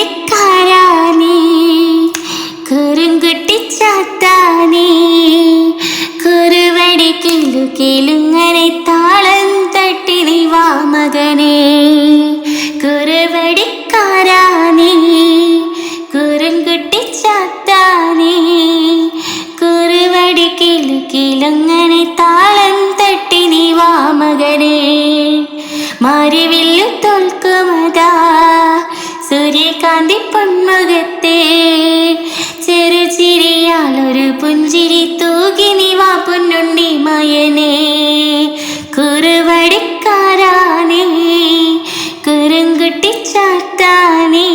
കുറുവടിക്കാരാനേ കുറുങ്കുട്ടിച്ചാത്താനേ കുറുവടി കിലുകിലുങ്ങനെ താളം തട്ടി നീ വാ മകനേ. കുറുവടിക്കാരാനേ കുറുങ്കുട്ടിച്ചാത്താനേ കുറുവടി കിലുകിലുങ്ങനെ താളം തട്ടി നീ വാ മകനേ. മാരിവില്ലു തോൽക്കുമതാ സൂര്യകാന്തി പൊന്മുഖത്തെ ചെറുചിരിയാലൊരു പുഞ്ചിരി തൂകി നീ വാ പൊന്നുണ്ണി മയനേ. കുറുവടിക്കാരാനേ കുറുങ്കുട്ടിച്ചാത്താനേ